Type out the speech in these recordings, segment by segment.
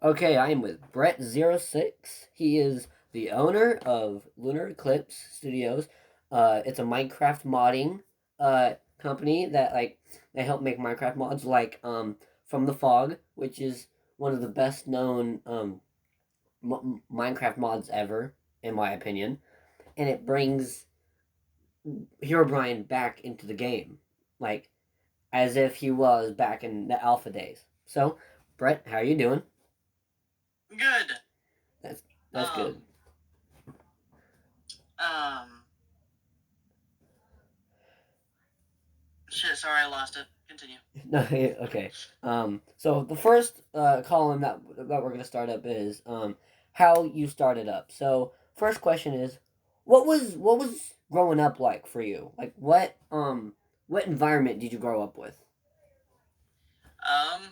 Okay, I am with Bret06. He is the owner of Lunar Eclipse Studios. It's a Minecraft modding company that they help make Minecraft mods like From the Fog, which is one of the best known Minecraft mods ever, in my opinion. And it brings Hero Brian back into the game, like as if he was back in the alpha days. So, Brett, how are you doing? Good. That's that's good. Um, um, Shit, sorry, I lost it. Continue. No, okay. So the first column that we're gonna start up is how you started up. So first question is, what was growing up like for you? Like what environment did you grow up with? Um,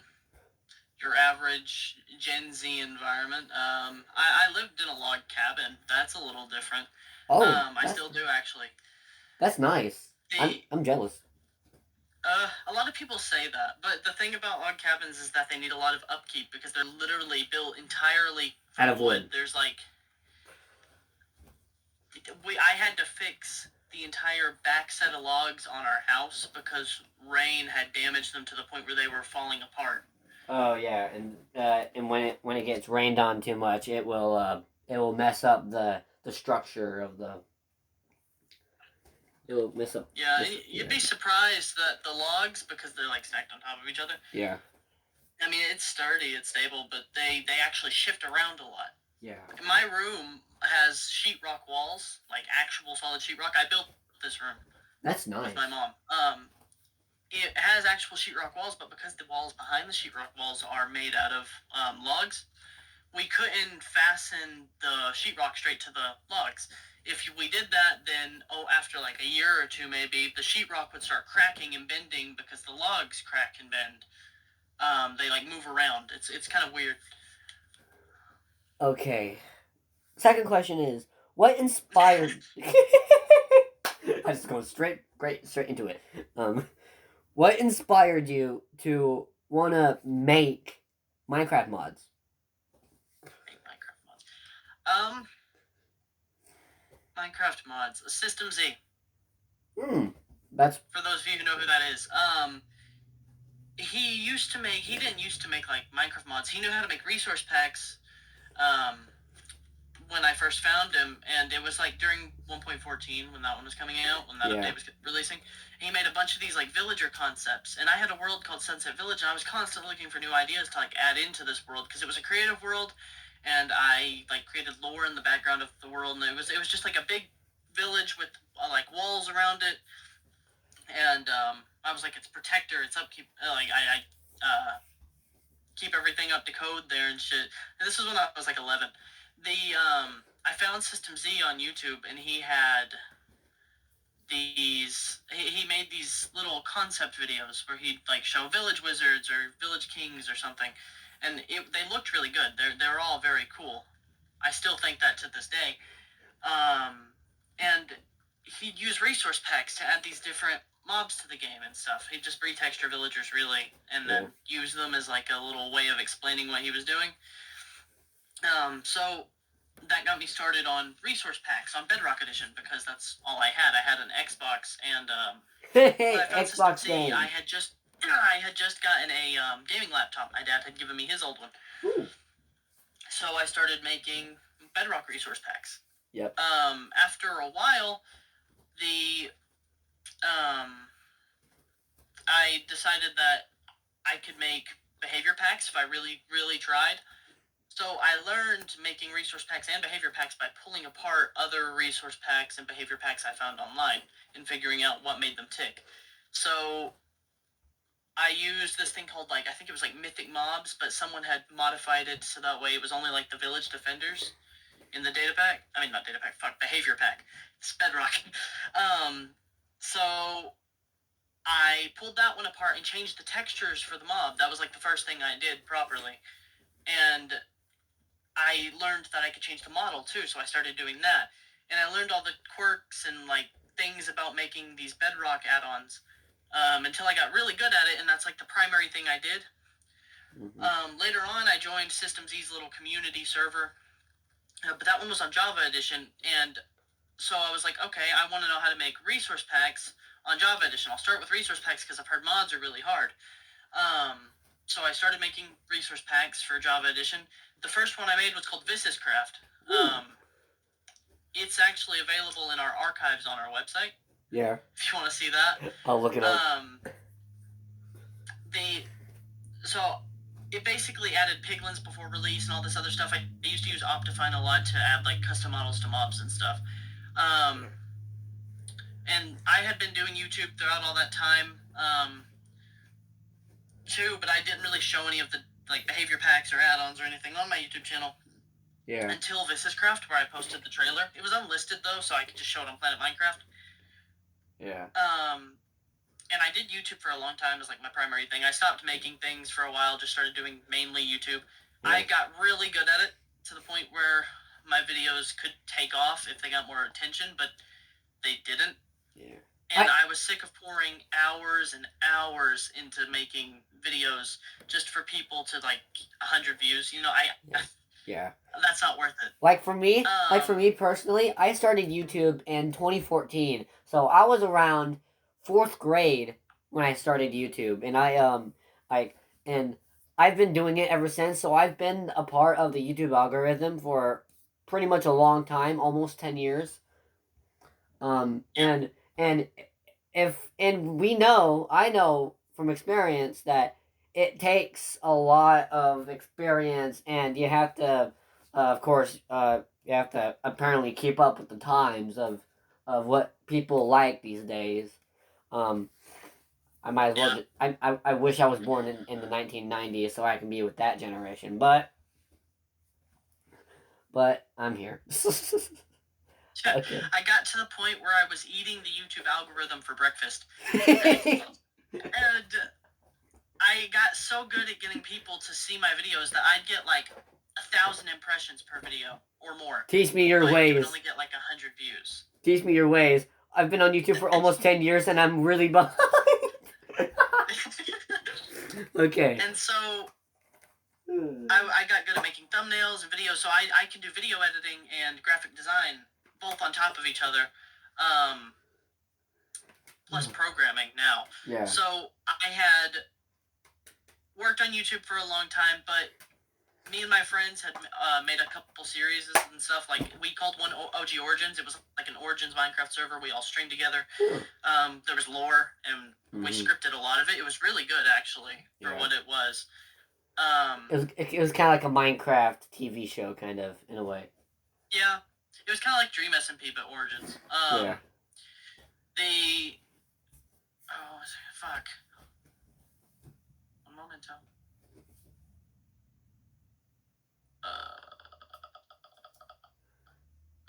your average Gen Z environment. I lived in a log cabin. That's a little different. Oh, I still do actually. that's nice. I'm The I'm jealous. A lot of people say that, but the thing about log cabins is that they need a lot of upkeep because they're literally built entirely Out from of wood. wood. There's like I had to fix the entire back set of logs on our house because rain had damaged them to the point where they were falling apart. Oh yeah, and when it gets rained on too much, it will mess up the structure of the. It will mess up Yeah, this. and you'd Yeah. be surprised that the logs, because they're like stacked on top of each other. Yeah. I mean, it's sturdy, it's stable, but they actually shift around a lot. Yeah. My room has sheetrock walls, like actual solid sheetrock. I built this room That's with nice. my mom. It has actual sheetrock walls, but because the walls behind the sheetrock walls are made out of logs, we couldn't fasten the sheetrock straight to the logs. If we did that, then after like a year or two, maybe the sheetrock would start cracking and bending because the logs crack and bend. They like move around. It's kind of weird. Okay. Second question is, what inspired? I'm just going straight into it. Um, what inspired you to wanna make Minecraft mods? Minecraft mods. Um, Minecraft mods. System Z. Hmm. That's For those of you who know who that is. He didn't used to make like Minecraft mods. He knew how to make resource packs. Um, when I first found him, and it was like during 1.14 when that one was coming out, when that update was releasing. And he made a bunch of these like villager concepts, and I had a world called Sunset Village, and I was constantly looking for new ideas to like add into this world because it was a creative world, and I like created lore in the background of the world, and it was just like a big village with like walls around it, and I was like, it's protector, it's upkeep, like I keep everything up to code there and shit. And this was when I was like 11. I found System Z on YouTube, and he had he made these little concept videos where he'd like show village wizards or village kings or something, and they looked really good. They're all very cool. I still think that to this day. And he'd use resource packs to add these different mobs to the game and stuff. He'd just retexture villagers really, and then use them as like a little way of explaining what he was doing. So that got me started on resource packs on Bedrock Edition because that's all I had. I had an Xbox, and when I found System Xbox Z, game. I had just gotten a gaming laptop. My dad had given me his old one. Ooh. So I started making Bedrock resource packs. Yep. After a while, the I decided that I could make behavior packs if I really, really tried. So I learned making resource packs and behavior packs by pulling apart other resource packs and behavior packs I found online and figuring out what made them tick. So I used this thing called I think it was like Mythic Mobs, but someone had modified it so that way it was only like the village defenders in the data pack. I mean, not data pack, fuck, behavior pack. It's Bedrock. So I pulled that one apart and changed the textures for the mob. That was like the first thing I did properly. And I learned that I could change the model too, so I started doing that. And I learned all the quirks and like things about making these Bedrock add-ons until I got really good at it, and that's like the primary thing I did. Later on, I joined Systemz's little community server, but that one was on Java Edition, and so I was like, okay, I want to know how to make resource packs on Java Edition. I'll start with resource packs because I've heard mods are really hard. So I started making resource packs for Java Edition. The first one I made was called Visiscraft. It's actually available in our archives on our website. Yeah. If you want to see that. I'll look it up. So it basically added piglins before release and all this other stuff. I used to use Optifine a lot to add like custom models to mobs and stuff. And I had been doing YouTube throughout all that time too, but I didn't really show any of the like behavior packs or add-ons or anything on my YouTube channel. Yeah. Until Visiscraft, where I posted the trailer. It was unlisted though, so I could just show it on Planet Minecraft. Yeah. And I did YouTube for a long time as like my primary thing. I stopped making things for a while, just started doing mainly YouTube. Yeah. I got really good at it to the point where my videos could take off if they got more attention, but they didn't. Yeah. And I was sick of pouring hours and hours into making videos just for people to like 100 views. You know, yeah. That's not worth it. Like for me personally, I started YouTube in 2014. So I was around 4th grade when I started YouTube, and I've been doing it ever since. So I've been a part of the YouTube algorithm for pretty much a long time, almost 10 years. I know from experience that it takes a lot of experience, and you have to, of course, you have to apparently keep up with the times of what people like these days. I might as well. I wish I was born in the 1990s so I can be with that generation, but I'm here. Okay. I got to the point where I was eating the YouTube algorithm for breakfast. And I got so good at getting people to see my videos that I'd get like 1,000 impressions per video or more. Teach me your ways. You would only get like 100 views. Teach me your ways. I've been on YouTube for almost 10 years and I'm really behind. Okay. And so I got good at making thumbnails and videos, so I can do video editing and graphic design both on top of each other, plus programming now. Yeah. So I had worked on YouTube for a long time, but me and my friends had made a couple series and stuff. Like we called one OG Origins. It was like an Origins Minecraft server. We all streamed together. There was lore, and we scripted a lot of it. It was really good, actually, for what it was. It was kind of like a Minecraft TV show, kind of, in a way. Yeah. It was kind of like Dream SMP, but Origins. Yeah. Fuck. One momento.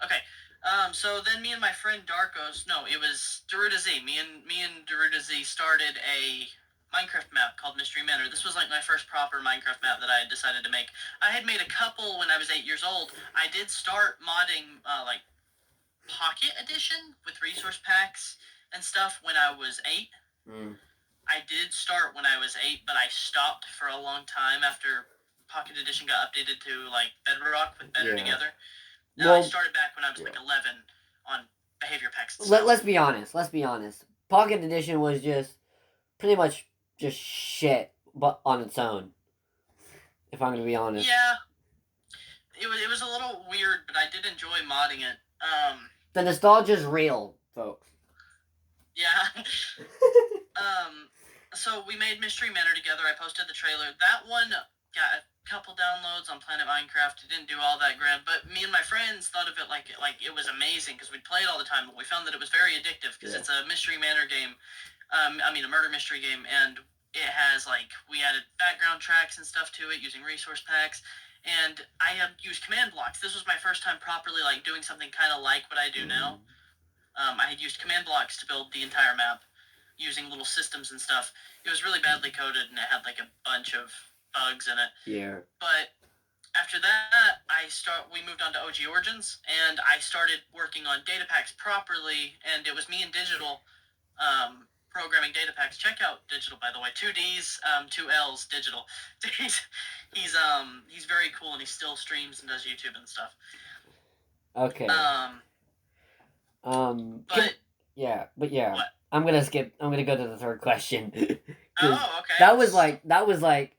Okay. So then me and my friend Darkos, no, it was Daruda Z. Me and Daruda Z started a Minecraft map called Mystery Manor. This was like my first proper Minecraft map that I had decided to make. I had made a couple when I was 8 years old. I did start modding like Pocket Edition with resource packs and stuff when I was 8. I did start when I was 8, but I stopped for a long time after Pocket Edition got updated to like Bedrock with Better Together. Well, I started back when I was like 11 on behavior packs and stuff. Let's be honest. Pocket Edition was just pretty much just shit, but on its own. If I'm gonna be honest. Yeah. It was a little weird, but I did enjoy modding it. The nostalgia's real, folks. Yeah. So we made Mystery Manor together. I posted the trailer. That one got a couple downloads on Planet Minecraft. It didn't do all that grand, but me and my friends thought of it like it was amazing because we'd play it all the time, but we found that it was very addictive because it's a Mystery Manor game. A murder mystery game, and it has we added background tracks and stuff to it using resource packs, and I had used command blocks. This was my first time properly doing something kind of like what I do now. I had used command blocks to build the entire map using little systems and stuff. It was really badly coded, and it had a bunch of bugs in it. Yeah. But after that, we moved on to OG Origins, and I started working on data packs properly, and it was me and Digital programming data packs, check out Digital, by the way. 2Ds, 2Ls, Digital. He's very cool, and he still streams and does YouTube and stuff. Okay. But yeah. what? I'm gonna go to the third question. Oh, okay. That was like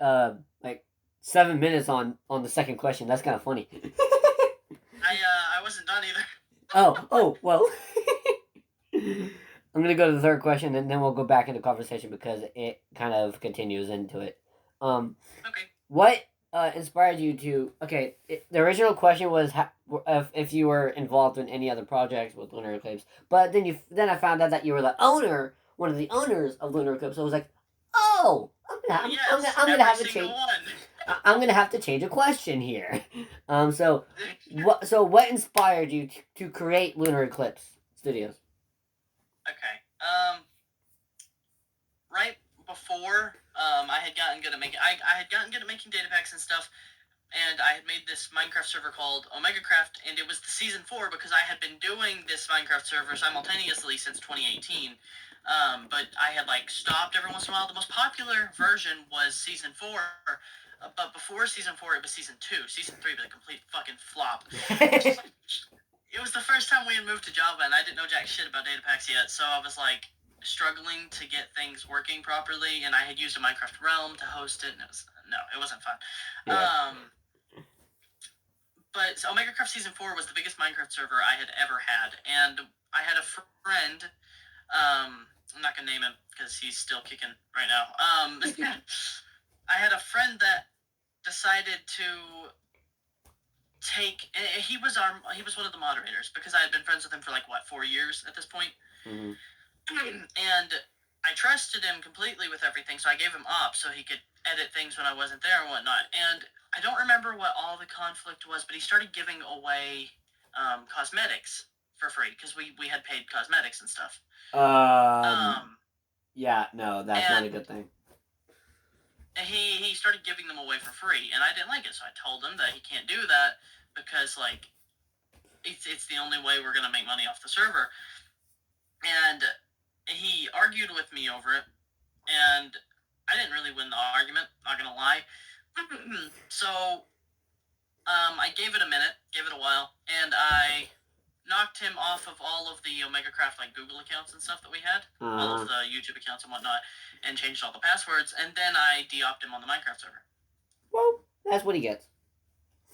7 minutes on the second question. That's kind of funny. I wasn't done either. Oh well. I'm gonna go to the third question, and then we'll go back into conversation because it kind of continues into it. Okay. What inspired you to? Okay, the original question was if you were involved in any other projects with Lunar Eclipse, but then I found out that you were one of the owners of Lunar Eclipse. So I was like, oh, I'm gonna have to change. I'm gonna have to change a question here. So what inspired you to create Lunar Eclipse Studios? Okay. Right before I had gotten good at making data packs and stuff, and I had made this Minecraft server called OmegaCraft, and it was the season 4 because I had been doing this Minecraft server simultaneously since 2018. But I had stopped every once in a while. The most popular version was season 4. But before season 4, it was season 2. Season 3 was a complete fucking flop. It was the first time we had moved to Java, and I didn't know jack shit about data packs yet, so I was struggling to get things working properly, and I had used a Minecraft realm to host it, and it wasn't fun. Yeah. But so OmegaCraft Season 4 was the biggest Minecraft server I had ever had, and I had a friend, I'm not going to name him because he's still kicking right now. I had a friend that decided to he was one of the moderators because I had been friends with him for 4 years at this point. Mm-hmm. And I trusted him completely with everything, so I gave him up so he could edit things when I wasn't there and whatnot. And I don't remember what all the conflict was, but he started giving away cosmetics for free because we had paid cosmetics and stuff. Yeah, no, that's not a good thing. And he started giving them away for free, and I didn't like it, so I told him that he can't do that because it's the only way we're gonna make money off the server. And he argued with me over it, and I didn't really win the argument, not gonna lie. So I gave it a minute, gave it a while, and I knocked him off of all of the OmegaCraft Google accounts and stuff that we had, all of the YouTube accounts and whatnot, and changed all the passwords, and then I de-opt him on the Minecraft server. Well, that's what he gets.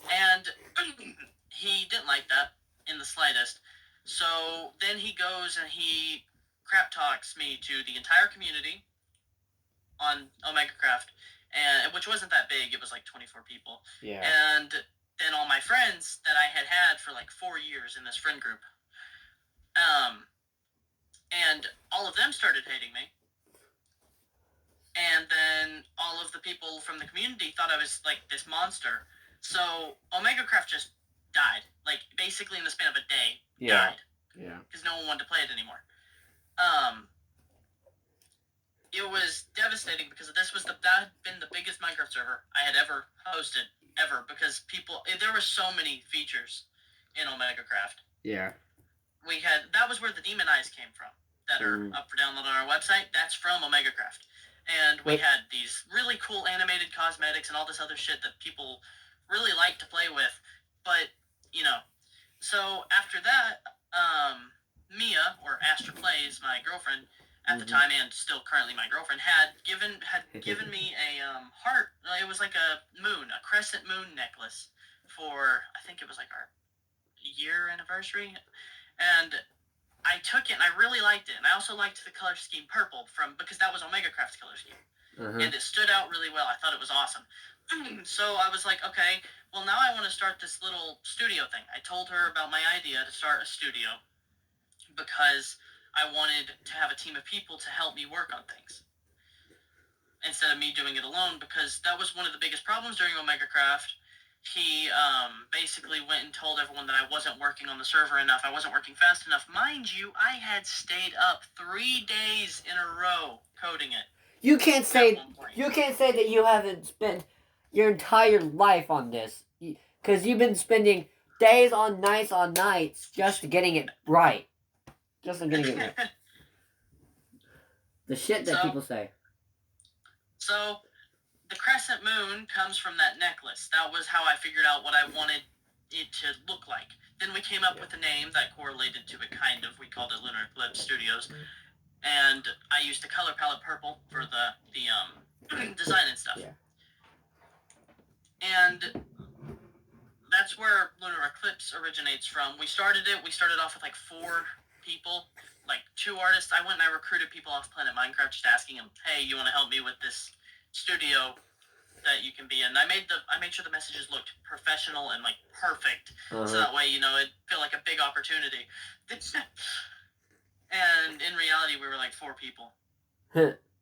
And he didn't like that in the slightest. So then he goes and he crap talks me to the entire community on OmegaCraft, and which wasn't that big. It was 24 people. Yeah. And then all my friends that I had for 4 years in this friend group. And all of them started hating me. And then all of the people from the community thought I was this monster. So OmegaCraft just died. Basically in the span of a day, died. Yeah. Because no one wanted to play it anymore. It was devastating because that had been the biggest Minecraft server I had ever hosted, ever, because there were so many features in OmegaCraft. Yeah. That was where the Demon Eyes came from, that are up for download on our website. That's from OmegaCraft. And we had these really cool animated cosmetics and all this other shit that people really like to play with. But, so after that, Mia, or Astra Plays, my girlfriend at the time, and still currently my girlfriend, had given me a heart. It was like a crescent moon necklace for, I think it was our year anniversary. And I took it and I really liked it. And I also liked the color scheme purple because that was OmegaCraft's color scheme. Uh-huh. And it stood out really well. I thought it was awesome. So I was like, okay, well, now I want to start this little studio thing. I told her about my idea to start a studio because I wanted to have a team of people to help me work on things instead of me doing it alone, because that was one of the biggest problems during OmegaCraft. He basically went and told everyone that I wasn't working on the server enough. I wasn't working fast enough. Mind you, I had stayed up 3 days in a row coding it. You can't say that you haven't spent your entire life on this, because you've been spending days on nights just getting it right. The shit that people say. So, the crescent moon comes from that necklace. That was how I figured out what I wanted it to look like. Then we came up with a name that correlated to it, kind of. We called it Lunar Eclipse Studios. And I used the color palette purple for the design and stuff. Yeah. And that's where Lunar Eclipse originates from. We started off with like 4 people, like 2 artists. I went and I recruited people off Planet Minecraft, just asking them, hey, you want to help me with this studio that you can be in? And I made sure the messages looked professional and like perfect, so that way, you know, it'd feel like a big opportunity. And in reality, we were like 4 people.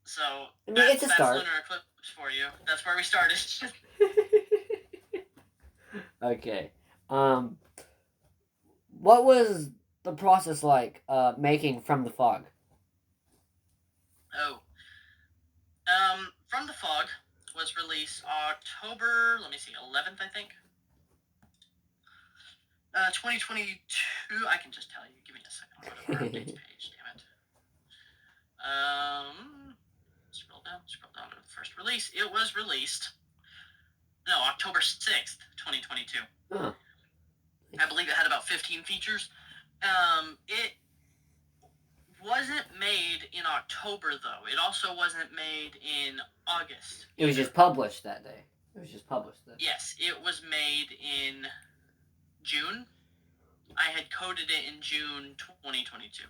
So I mean, it's a that's start. Lunar Eclipse for you. That's where we started. Okay. What was the process like making From the Fog? Oh. From the Fog was released October, 11th, I think. 2022. I can just tell you. Give me a second. I'll go to our updates page. Damn it. Scroll down to the first release. It was released. No, October 6th, 2022. Huh. I believe it had about 15 features. It wasn't made in October, though. It also wasn't made in August. It was just published that day. Yes, it was made in June. I had coded it in June 2022.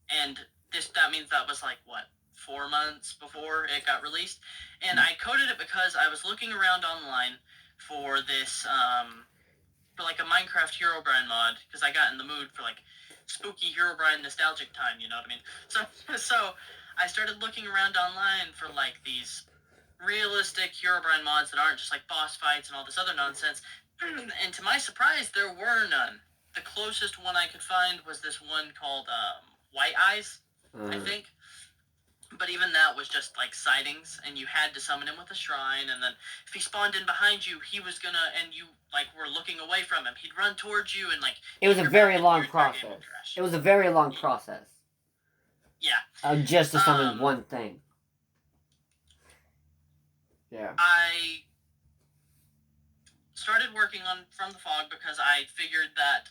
And that means that was like, what, 4 months before it got released? And I coded it because I was looking around online for this, for like a Minecraft Herobrine mod, because I got in the mood for like spooky Herobrine nostalgic time, you know what I mean? So I started looking around online for like these realistic Herobrine mods that aren't just like boss fights and all this other nonsense. And to my surprise, there were none. The closest one I could find was this one called White Eyes, I think. But even that was just like sightings, and you had to summon him with a shrine, and then if he spawned in behind you, he was gonna, and you like were looking away from him, he'd run towards you, and like it was a very long process. It was a very long process. Yeah. Just to summon one thing. Yeah. I started working on From the Fog because I figured that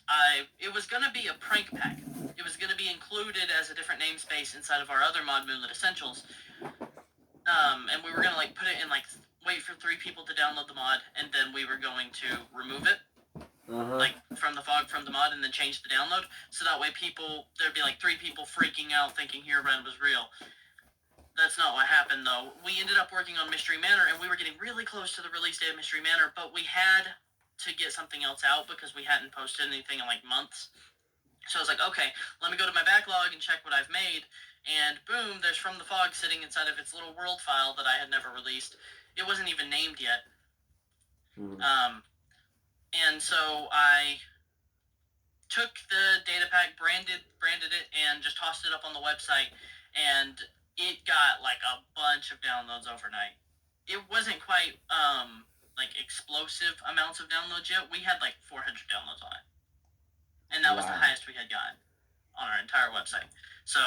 it was gonna be a prank pack. It was going to be included as a different namespace inside of our other mod, Moonlit Essentials. And we were going to like put it in, like, wait for 3 people to download the mod, and then we were going to remove it, like, from the fog, from the mod, and then change the download. So that way there'd be like 3 people freaking out thinking Herobrine was real. That's not what happened, though. We ended up working on Mystery Manor, and we were getting really close to the release date of Mystery Manor, but we had to get something else out because we hadn't posted anything in like months. So I was like, okay, let me go to my backlog and check what I've made. And boom, there's From the Fog sitting inside of its little world file that I had never released. It wasn't even named yet. And so I took the data pack, branded it, and just tossed it up on the website. And it got like a bunch of downloads overnight. It wasn't quite like explosive amounts of downloads yet. We had like 400 downloads on it. And that was the highest we had gotten on our entire website. So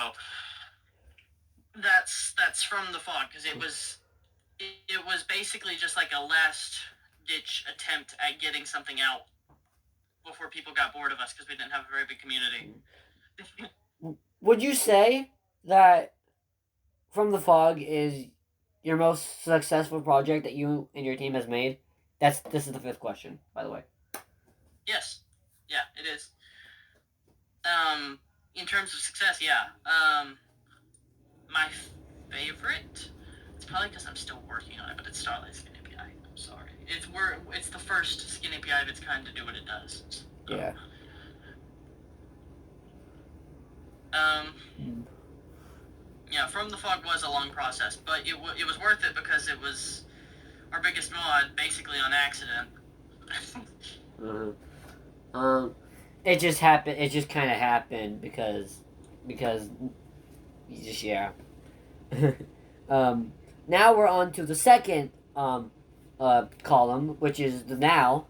that's From the Fog, because it was basically just like a last ditch attempt at getting something out before people got bored of us, because we didn't have a very big community. Would you say that From the Fog is your most successful project that you and your team has made? This is the 5th question, by the way. Yes. Yeah, it is. In terms of success, yeah. My favorite, it's probably because I'm still working on it, but it's Starlight Skin API. I'm sorry. It's the first skin API of its kind to do what it does. So. Yeah. Yeah, From the Fog was a long process, but it was worth it because it was our biggest mod, basically on accident. It just happened. It just kind of happened because you just, yeah. Now we're on to the second column, which is the now.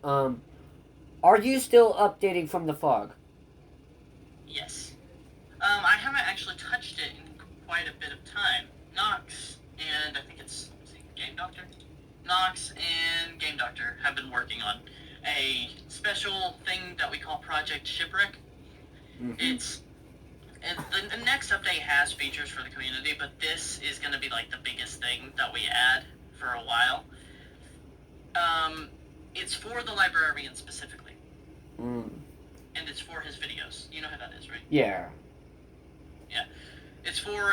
Are you still updating From the Fog? Yes. I haven't actually touched it in quite a bit of time. Nox and I think it's Game Doctor. Nox and Game Doctor have been working on a special thing that we call Project Shipwreck. It's and the next update has features for the community, but this is going to be like the biggest thing that we add for a while. It's for the librarian specifically, and it's for his videos. You know who that is, right? Yeah. Yeah. It's for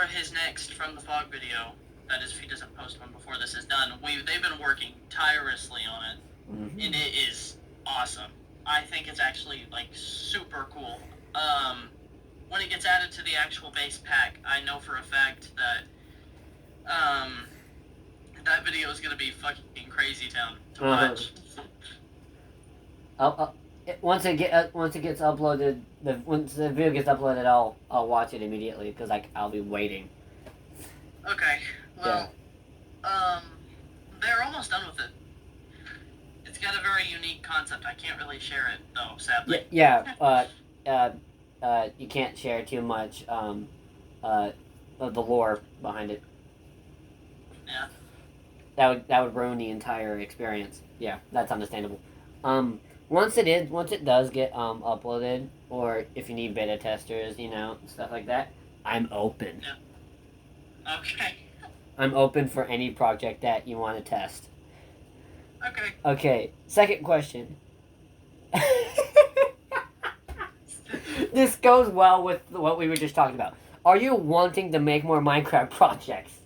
his next From the Fog video. That is, if he doesn't post one before this is done. They've been working tirelessly on it, and it is awesome. I think it's actually like super cool. When it gets added to the actual base pack, I know for a fact that that video is gonna be fucking crazy town to watch. Once it gets uploaded, once the video gets uploaded, I'll watch it immediately because I'll be waiting. Okay. Well, they're almost done with it. It's got a very unique concept. I can't really share it though, sadly. You can't share too much of the lore behind it. Yeah. That would ruin the entire experience. Yeah, that's understandable. Once it does get uploaded, or if you need beta testers, stuff like that, I'm open. Yeah. Okay. I'm open for any project that you want to test. Okay. Okay, second question. This goes well with what we were just talking about. Are you wanting to make more Minecraft projects?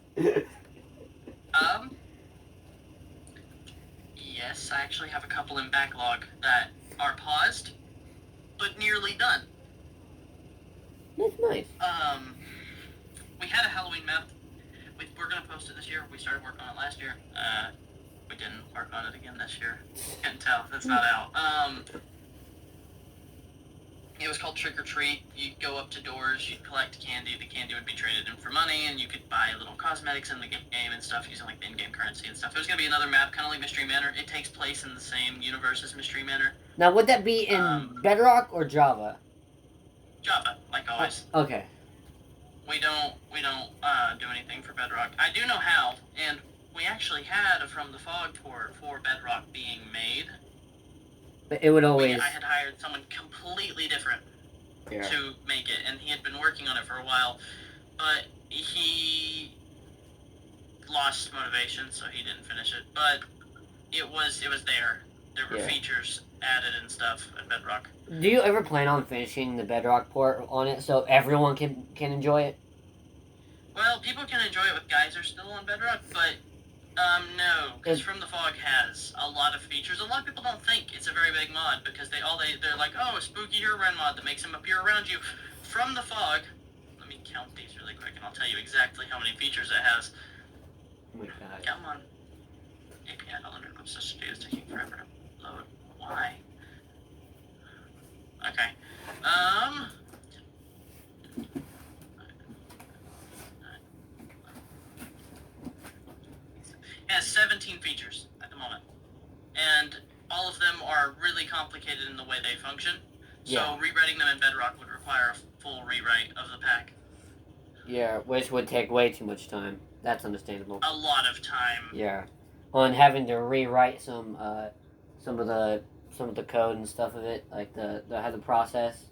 Yes, I actually have a couple in backlog that are paused, but nearly done. That's nice. We had a Halloween map. We're gonna post it this year. We started working on it last year. We didn't work on it again this year. Can't tell. That's not out. It was called Trick or Treat. You'd go up to doors, you'd collect candy. The candy would be traded in for money, and you could buy little cosmetics in the game and stuff using like the in-game currency and stuff. It was gonna be another map, kind of like Mystery Manor. It takes place in the same universe as Mystery Manor. Now, would that be in Bedrock or Java? Java, like always. Okay. We don't do anything for Bedrock. I do know how, and we actually had a From the Fog port for Bedrock being made. But it would always... I had hired someone completely different to make it, and he had been working on it for a while, but he lost motivation, so he didn't finish it. But it was there. There were features added and stuff at Bedrock. Do you ever plan on finishing the Bedrock port on it so everyone can enjoy it? Well, people can enjoy it with Geyser still on Bedrock, but no, because From the Fog has a lot of features. A lot of people don't think it's a very big mod because they're like, oh, a spooky Herobrine mod that makes him appear around you. From the Fog, let me count these really quick and I'll tell you exactly how many features it has. Oh my god. Come on. API Lunar Eclipse Studios is taking forever to load. Why? Okay. It has 17 features at the moment, and all of them are really complicated in the way they function. So rewriting them in Bedrock would require a full rewrite of the pack. Yeah, which would take way too much time. That's understandable. A lot of time. Yeah, on having to rewrite some of the code and stuff of it, like the process.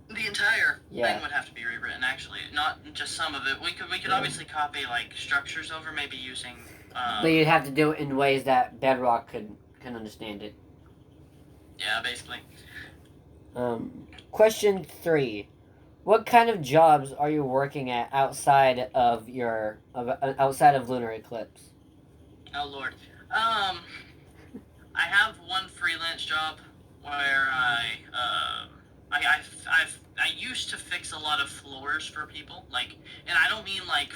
The entire thing would have to be rewritten, actually, not just some of it. We could obviously copy like structures over, maybe using. But you'd have to do it in ways that Bedrock can understand it. Yeah, basically. Question 3: what kind of jobs are you working at outside of Lunar Eclipse? Oh Lord. I have one freelance job where I used to fix a lot of floors for people, and I don't mean like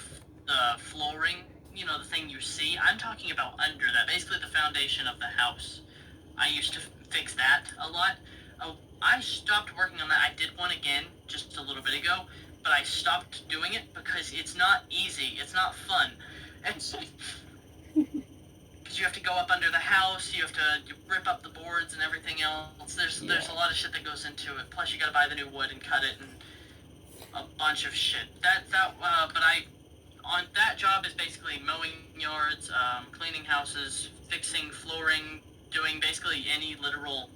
the flooring, the thing you see. I'm talking about under that, basically the foundation of the house. I used to fix that a lot. I stopped working on that. I did one again just a little bit ago, but I stopped doing it because it's not easy. It's not fun. Because you have to go up under the house, you have to rip up the boards and everything else. There's a lot of shit that goes into it. Plus, you gotta buy the new wood and cut it. And a bunch of shit. But on that job is basically mowing yards, cleaning houses, fixing flooring, doing basically any literal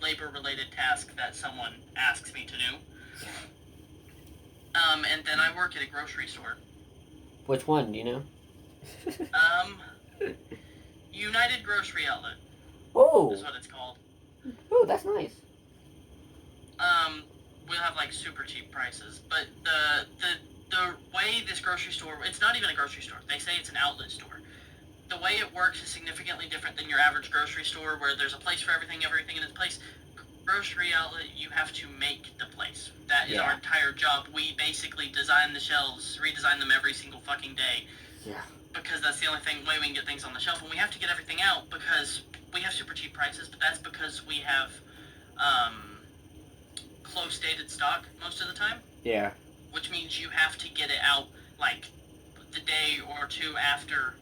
labor-related task that someone asks me to do. And then I work at a grocery store. Which one, do you know? United Grocery Outlet. Oh! Is what it's called. Oh, that's nice. We'll have like super cheap prices, but the way this grocery store, it's not even a grocery store. They say it's an outlet store. The way it works is significantly different than your average grocery store where there's a place for everything in its place. Grocery outlet, you have to make the place. That is our entire job. We basically design the shelves, redesign them every single fucking day. Yeah. Because that's the only way we can get things on the shelf. And we have to get everything out because we have super cheap prices, but that's because we have close dated stock most of the time. Yeah. Which means you have to get it out like the day or two after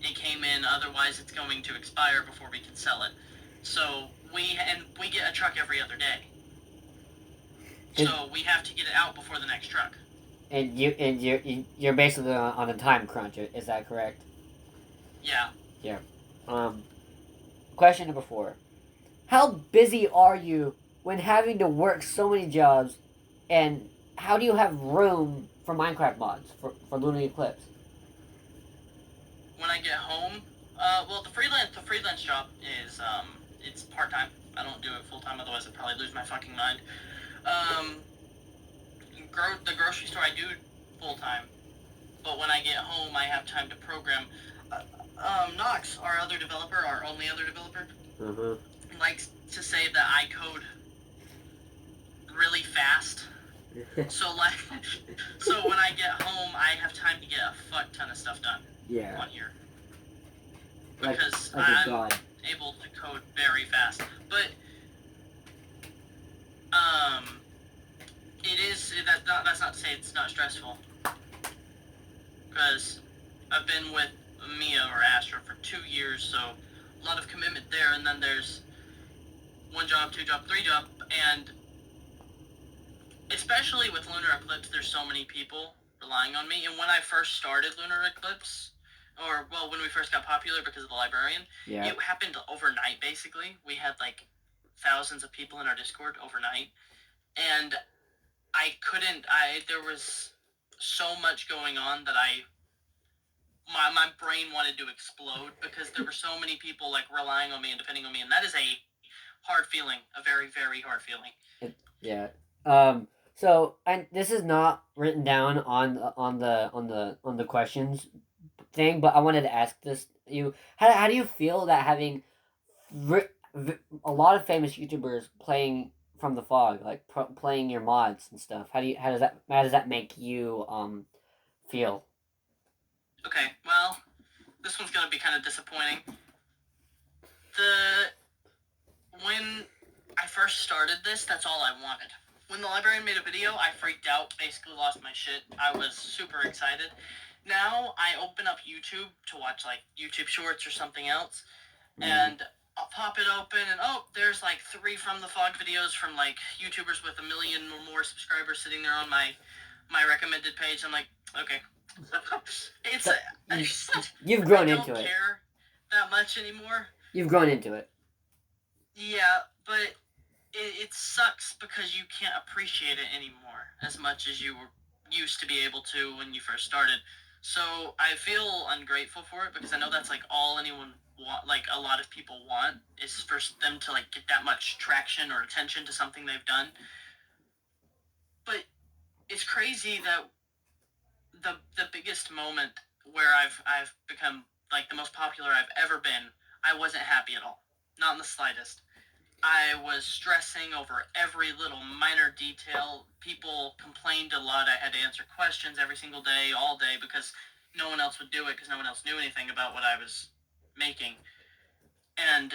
it came in, otherwise it's going to expire before we can sell it. So we get a truck every other day. So we have to get it out before the next truck. And you're basically on a time crunch, is that correct? Yeah. Yeah. Question number 4. How busy are you when having to work so many jobs, and how do you have room for Minecraft mods for Lunar Eclipse? When I get home, well, the freelance job is it's part time. I don't do it full time, otherwise I'd probably lose my fucking mind. The grocery store I do full time, but when I get home, I have time to program. Knox, our only other developer, likes to say that I code really fast. So when I get home, I have time to get a fuck ton of stuff done. Yeah. On here. Because like I'm able to code very fast. But that's not to say it's not stressful. Because I've been with Mia or Astra for 2 years, so a lot of commitment there, and then there's 1 job, 2 job, 3 job, and especially with Lunar Eclipse, there's so many people relying on me. And when I first started Lunar Eclipse, when we first got popular because of the librarian, it happened overnight, basically. We had like thousands of people in our Discord overnight, and there was so much going on that my brain wanted to explode because there were so many people like relying on me and depending on me, and that is a hard feeling, a very, very hard feeling. Yeah. So, and this is not written down on the questions thing, but I wanted to ask this you. How do you feel that having a lot of famous YouTubers playing from the fog, like playing your mods and stuff? How does that make you feel? Okay, well, this one's gonna be kind of disappointing. When I first started this, that's all I wanted. When the librarian made a video, I freaked out, basically lost my shit. I was super excited. Now I open up YouTube to watch like YouTube Shorts or something else, and I'll pop it open, and there's like 3 From the Fog videos from like YouTubers with 1 million or more subscribers sitting there on my recommended page. I'm like, okay, you've grown into it. I don't care that much anymore. You've grown into it. Yeah, but it sucks because you can't appreciate it anymore as much as you were used to be able to when you first started. So I feel ungrateful for it because I know that's like all anyone want, like a lot of people want, is for them to like get that much traction or attention to something they've done. But it's crazy that the biggest moment where I've become like the most popular I've ever been, I wasn't happy at all. Not in the slightest. I was stressing over every little minor detail. People complained a lot. I had to answer questions every single day, all day, because no one else would do it because no one else knew anything about what I was making. And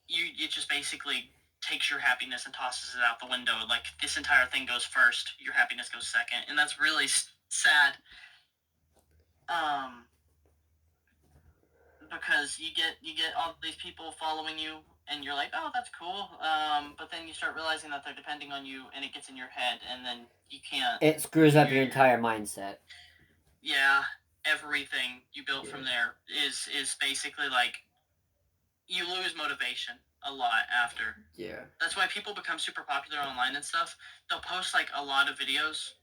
it just basically takes your happiness and tosses it out the window. Like, this entire thing goes first, your happiness goes second, and that's really sad. because you get all these people following you, and you're like, oh, that's cool. But then you start realizing that they're depending on you, and it gets in your head, and then you can't. It screws up your entire mindset. Yeah, everything you built from there is basically like you lose motivation a lot after. Yeah. That's why people become super popular online and stuff. They'll post like a lot of videos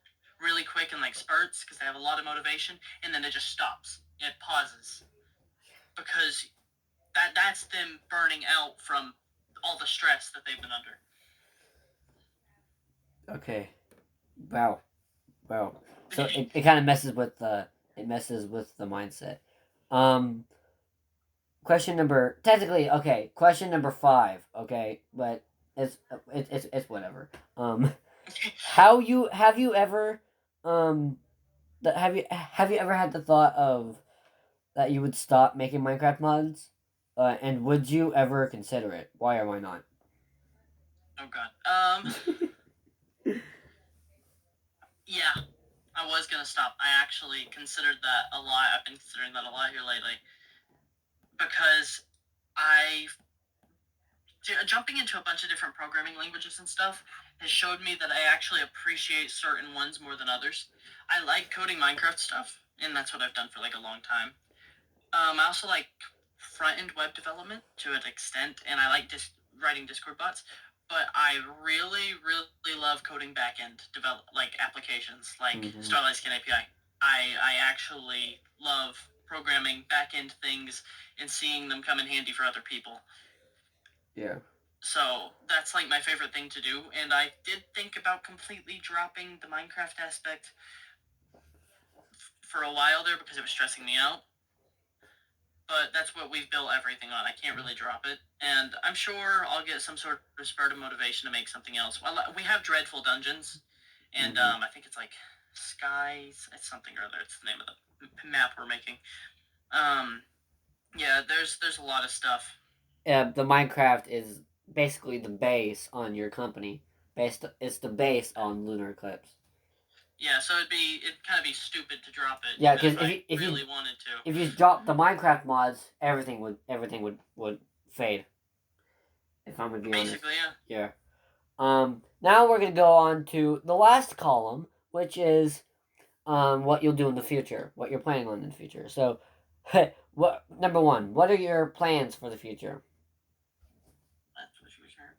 really quick in like spurts because they have a lot of motivation, and then it just stops. It pauses because that's them burning out from all the stress that they've been under. Okay. Wow. So it kind of messes with the mindset. Question number question number 5. Okay, but it's whatever. Have you ever have you ever had the thought of that you would stop making Minecraft mods? And would you ever consider it? Why or why not? Oh god. Yeah, I was gonna stop. I actually considered that a lot. I've been considering that a lot here lately because I jumping into a bunch of different programming languages and stuff has showed me that I actually appreciate certain ones more than others. I like coding Minecraft stuff, and that's what I've done for like a long time. I also like front-end web development to an extent, and I like writing Discord bots. But I really, really love coding back-end like applications, like Starlight Skin API. I actually love programming back-end things and seeing them come in handy for other people. Yeah. So that's like my favorite thing to do, and I did think about completely dropping the Minecraft aspect for a while there because it was stressing me out. But that's what we've built everything on. I can't really drop it, and I'm sure I'll get some sort of spurt of motivation to make something else. Well, we have Dreadful Dungeons, and I think it's like Skies. It's something or other. It's the name of the map we're making. Yeah, there's a lot of stuff. The Minecraft is basically the base on your company. It's the base on Lunar Eclipse. Yeah, so it'd kind of be stupid to drop it. Yeah, because if you really wanted to. If you drop the Minecraft mods, everything would fade. If I'm gonna be honest. Basically, yeah. Yeah. Now we're gonna go on to the last column, which is what you'll do in the future, what you're planning on in the future. So, what number 1? What are your plans for the future? For the future,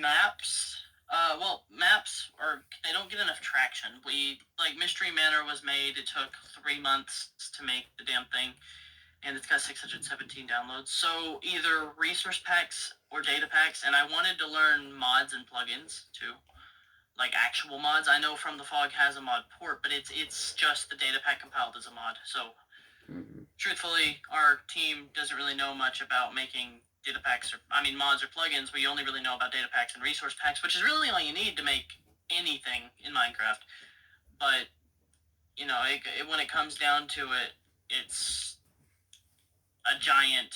maps. Well, maps they don't get enough traction. Mystery Manor was made. It took 3 months to make the damn thing, and it's got 617 downloads. So either resource packs or data packs, and I wanted to learn mods and plugins too, like actual mods. I know From the Fog has a mod port, but it's just the data pack compiled as a mod. So truthfully, our team doesn't really know much about making data packs mods or plugins. We only really know about data packs and resource packs, which is really all you need to make anything in Minecraft. But when it comes down to it, it's a giant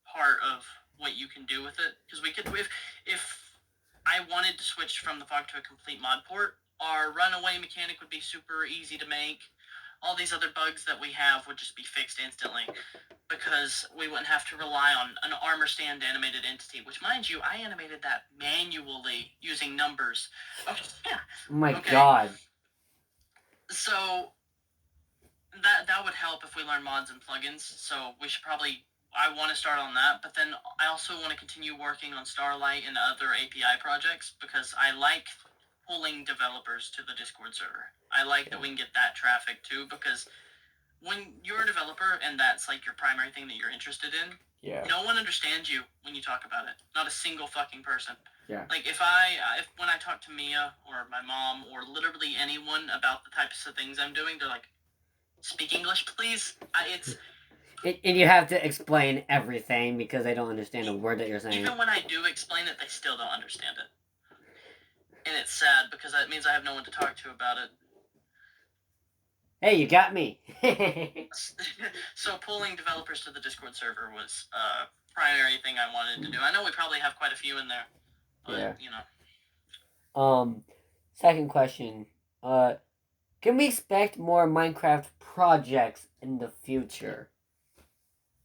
part of what you can do with it. Because we could, if I wanted to switch From the Fog to a complete mod port, our runaway mechanic would be super easy to make. All these other bugs that we have would just be fixed instantly because we wouldn't have to rely on an armor stand animated entity, which, mind you, I animated that manually using numbers. Oh, yeah. Oh my god. So that would help if we learn mods and plugins. So we should probably, I want to start on that, but then I also want to continue working on Starlight and other API projects because I like pulling developers to the Discord server. I like that we can get that traffic too, because when you're a developer and that's like your primary thing that you're interested in, no one understands you when you talk about it. Not a single fucking person. Yeah. Like if when I talk to Mia or my mom or literally anyone about the types of things I'm doing, they're like, "Speak English, please." And you have to explain everything because they don't understand a word that you're saying. Even when I do explain it, they still don't understand it. And it's sad because that means I have no one to talk to about it. Hey, you got me. So pulling developers to the Discord server was a primary thing I wanted to do. I know we probably have quite a few in there, but Second question. Can we expect more Minecraft projects in the future?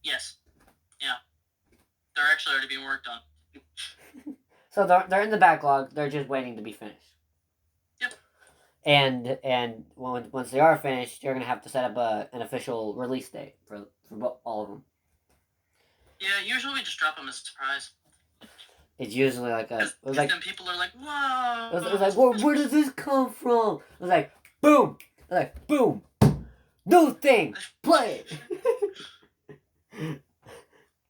Yes. Yeah. They're actually already being worked on. So they're in the backlog. They're just waiting to be finished. Yep. And once they are finished, you're gonna have to set up an official release date for all of them. Yeah, usually we just drop them as a surprise. It's usually like Because like then people are like, whoa. it was like where does this come from? It was like boom, like boom, new thing, play it.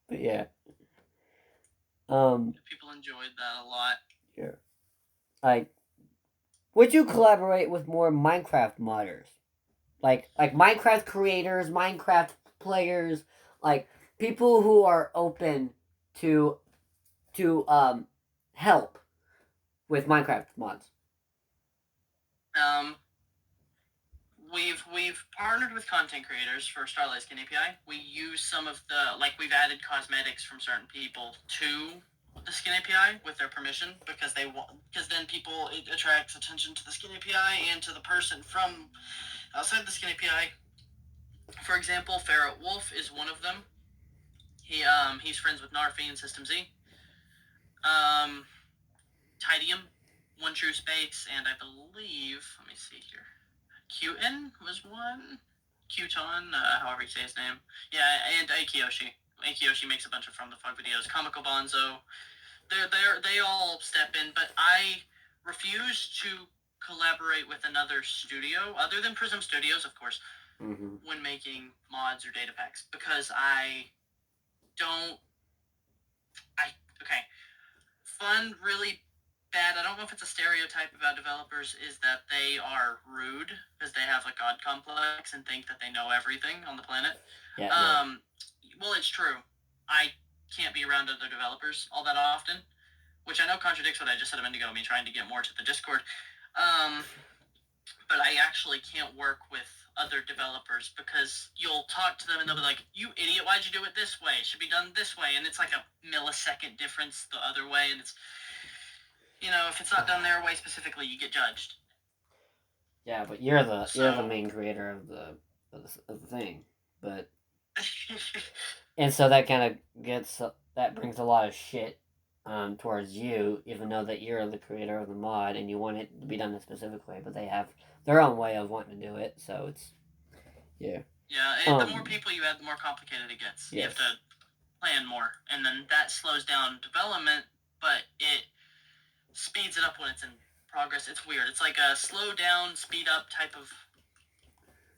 But yeah, People enjoyed that a lot. yeah, like would you collaborate with more Minecraft modders? Like Minecraft creators, Minecraft players, like people who are open to help with Minecraft mods. Um, we've partnered with content creators for Starlight Skin API. We use some of the we've added cosmetics from certain people to the Skin API with their permission because then it attracts attention to the Skin API and to the person from outside the Skin API. For example, Ferret Wolf is one of them. He's friends with Narfi and System Z. Tidium, One True Space, and I believe, let me see here, Qton was one. Qton, however you say his name. Yeah, and Akiyoshi. Akiyoshi makes a bunch of From the Fog videos. Comical Bonzo. They all step in, but I refuse to collaborate with another studio, other than Prism Studios, of course, when making mods or data packs, because okay, fun, really bad. I don't know if it's a stereotype about developers is that they are rude because they have a god complex and think that they know everything on the planet. Yeah. Well, it's true. I can't be around other developers all that often, which I know contradicts what I just said a minute ago, me trying to get more to the Discord. But I actually can't work with other developers because you'll talk to them and they'll be like, "You idiot, why'd you do it this way? It should be done this way." And it's like a millisecond difference the other way, and it's, if it's not done their way specifically, you get judged. Yeah, but you're the main creator of the thing, but and so that kind of that brings a lot of shit towards you, even though that you're the creator of the mod and you want it to be done a specific way, but they have their own way of wanting to do it, so it's yeah. Yeah, and the more people you add, the more complicated it gets. Yes. You have to plan more, and then that slows down development, but it speeds it up when it's in progress. It's weird. It's like a slow down, speed up type of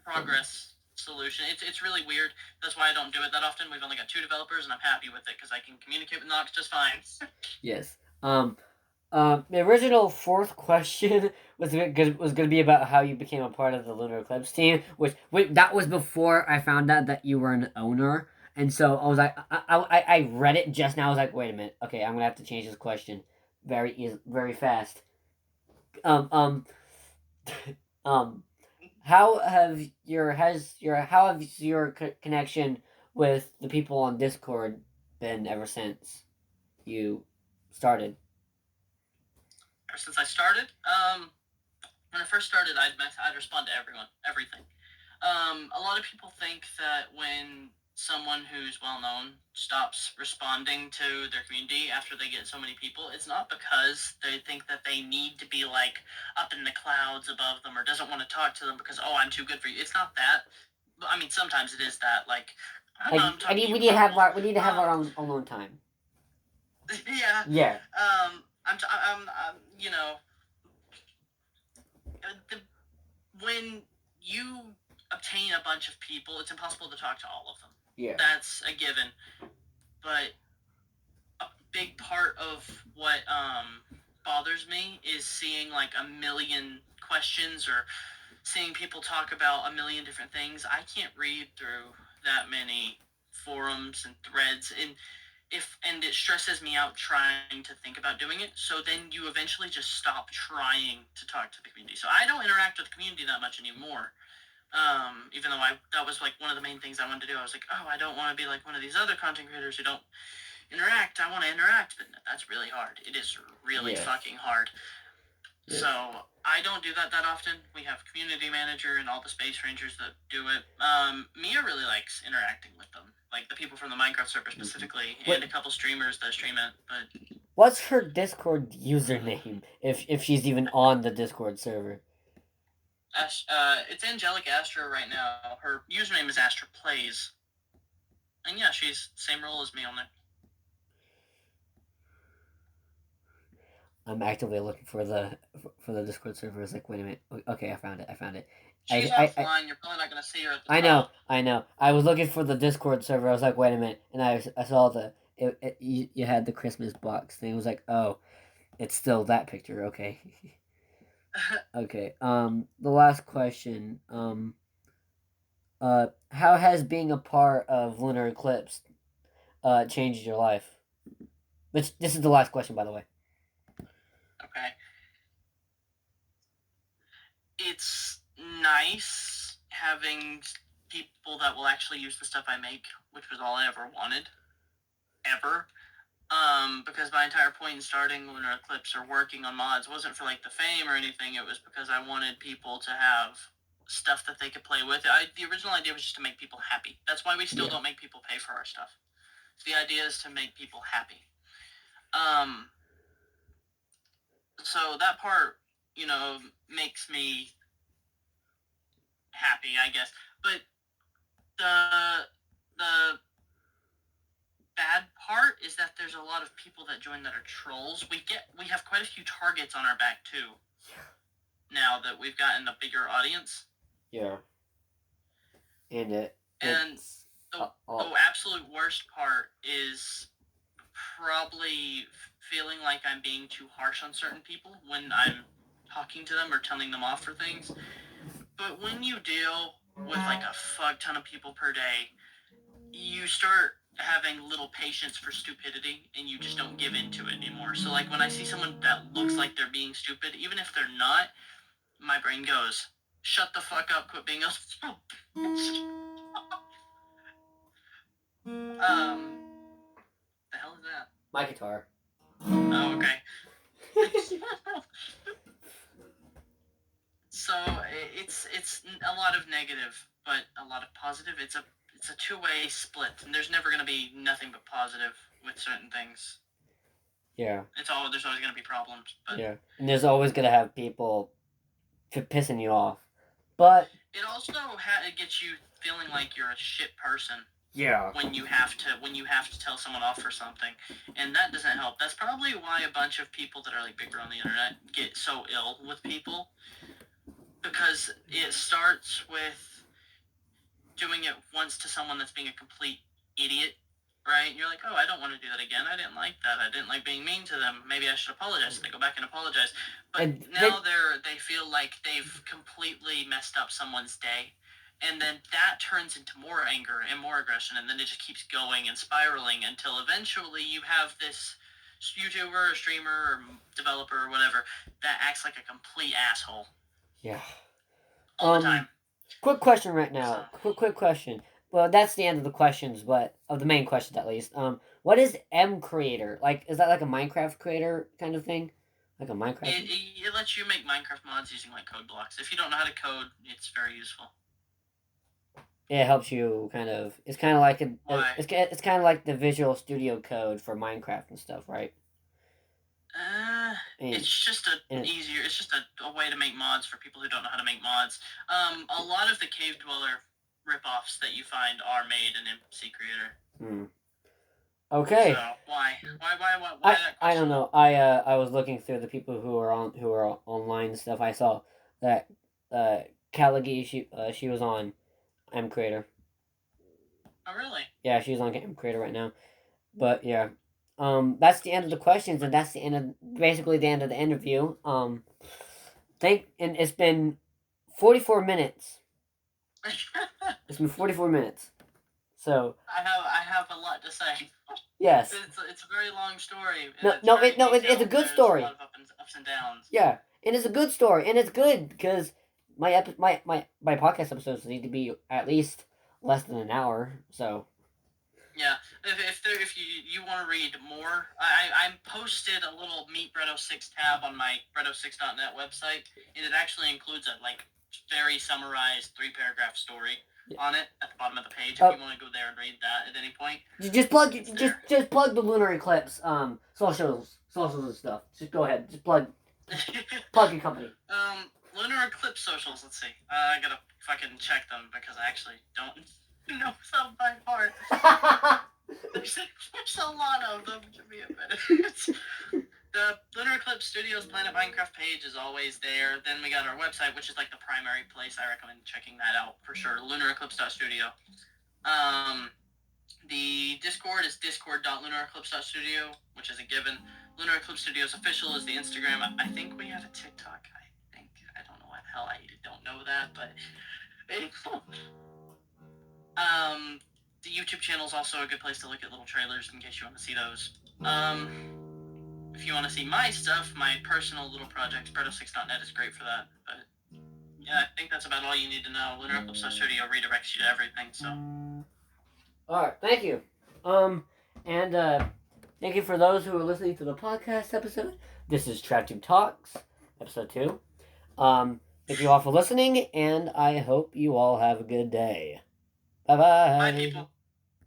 progress solution. It's really weird. That's why I don't do it that often. We've only got 2 developers, and I'm happy with it because I can communicate with Nox just fine. Yes. The original 4th question was going to be about how you became a part of the Lunar Eclipse team, which that was before I found out that you were an owner, and so I was like, I read it just now. I was like, wait a minute, okay, I'm gonna have to change this question very fast. How have your connection with the people on Discord been ever since you started? Ever since I started, when I first started, I'd respond to everything. A lot of people think that when someone who's well known stops responding to their community after they get so many people, it's not because they think that they need to be like up in the clouds above them or doesn't want to talk to them because, oh, I'm too good for you. It's not that. I mean, sometimes it is that. We need to have our own alone time. Yeah. Yeah. When you obtain a bunch of people, it's impossible to talk to all of them. Yeah. That's a given. But a big part of what bothers me is seeing like a million questions or seeing people talk about a million different things. I can't read through that many forums and threads, and it stresses me out trying to think about doing it. So then you eventually just stop trying to talk to the community. So I don't interact with the community that much anymore. Even though that was like one of the main things I wanted to do. I was like, oh, I don't want to be like one of these other content creators who don't interact. I want to interact, but that's really hard. It is really fucking hard. Yeah. So I don't do that often. We have community manager and all the space rangers that do it. Mia really likes interacting with them, like the people from the Minecraft server specifically, and a couple streamers that stream it. But what's her Discord username if she's even on the Discord server? It's Angelic Astra right now. Her username is Astra Plays, and yeah, she's same role as me on there. I'm actively looking for the Discord server. It's like, wait a minute. Okay, I found it. She's offline. You're probably not gonna see her at the top. I know. I was looking for the Discord server. I was like, wait a minute, and I saw you had the Christmas box thing. It was like, oh, it's still that picture. Okay. Okay. The last question. How has being a part of Lunar Eclipse changed your life? Which this is the last question, by the way. Okay. It's nice having people that will actually use the stuff I make, which was all I ever wanted. Ever. Because my entire point in starting Lunar Eclipse or working on mods wasn't for like the fame or anything. It was because I wanted people to have stuff that they could play with. The original idea was just to make people happy. That's why we still don't make people pay for our stuff. So the idea is to make people happy. So that part, makes me happy, I guess. But the bad part is that there's a lot of people that join that are trolls. We have quite a few targets on our back too. Now that we've gotten a bigger audience. Yeah. And the absolute worst part is probably feeling like I'm being too harsh on certain people when I'm talking to them or telling them off for things. But when you deal with like a fuck ton of people per day, you start having little patience for stupidity and you just don't give into it anymore. So like when I see someone that looks like they're being stupid, even if they're not, my brain goes, shut the fuck up, quit being a the hell is that? My guitar. Oh, okay. So it's a lot of negative, but a lot of positive. It's a two-way split, and there's never going to be nothing but positive with certain things. Yeah. There's always going to be problems, but yeah, and there's always going to have people pissing you off, but it also it gets you feeling like you're a shit person. Yeah. When you have to tell someone off for something, and that doesn't help. That's probably why a bunch of people that are like bigger on the internet get so ill with people, because it starts with doing it once to someone that's being a complete idiot, right? You're like, oh, I don't want to do that again. I didn't like that. I didn't like being mean to them. Maybe I should apologize. So they go back and apologize. But now they feel like they've completely messed up someone's day. And then that turns into more anger and more aggression. And then it just keeps going and spiraling until eventually you have this YouTuber or streamer or developer or whatever that acts like a complete asshole. Yeah. All the time. Quick question right now. Quick question. Well, that's the end of the questions, but of the main questions at least. What is M Creator? Like, is that like a Minecraft creator kind of thing? Like a Minecraft? It lets you make Minecraft mods using like code blocks. If you don't know how to code, it's very useful. It helps you kind of. It's kind of like it's kind of like the Visual Studio Code for Minecraft and stuff, right? It's just easier. It's just a way to make mods for people who don't know how to make mods. A lot of the Cave Dweller ripoffs that you find are made in MC Creator. Okay. So why? I don't know. I was looking through the people who are online and stuff. I saw that Callagee she was on M Creator. Oh really? Yeah, she's on M Creator right now. But yeah. That's the end of the questions, and that's the end of basically the end of the interview. And it's been 44 minutes. It's been 44 minutes. So I have a lot to say. Yes. It's a very long story. It's a good story. A lot of ups and downs. Yeah, and it's a good story, and it's good because my podcast episodes need to be at least less than an hour. So Yeah, if you want to read more, I posted a little Meet Bret06 tab on my Bret06.net website, and it actually includes a very summarized 3-paragraph story on it at the bottom of the page. If you want to go there and read that at any point, just plug the Lunar Eclipse socials and stuff. Just go ahead, just plug your company. Lunar Eclipse socials. Let's see. I gotta fucking check them because I actually don't know some by heart. There's a lot of them. Give me a minute. The Lunar Eclipse Studios Planet Minecraft page is always there. Then we got our website, which is like the primary place. I recommend checking that out for sure. LunarEclipse.studio. The Discord is discord.lunareclipse.studio, which is a given. Lunar Eclipse Studios Official is the Instagram. I think we have a TikTok. I don't know why the hell I don't know that, but the YouTube channel is also a good place to look at little trailers in case you want to see those. If you want to see my stuff, my personal little projects, Bret06.net is great for that. But yeah, I think that's about all you need to know. Lunar Eclipse Studio redirects you to everything. So. All right, thank you. And thank you for those who are listening to the podcast episode. This is TravTube Talks, episode 2. Thank you all for listening, and I hope you all have a good day. Bye-bye. Bye, people.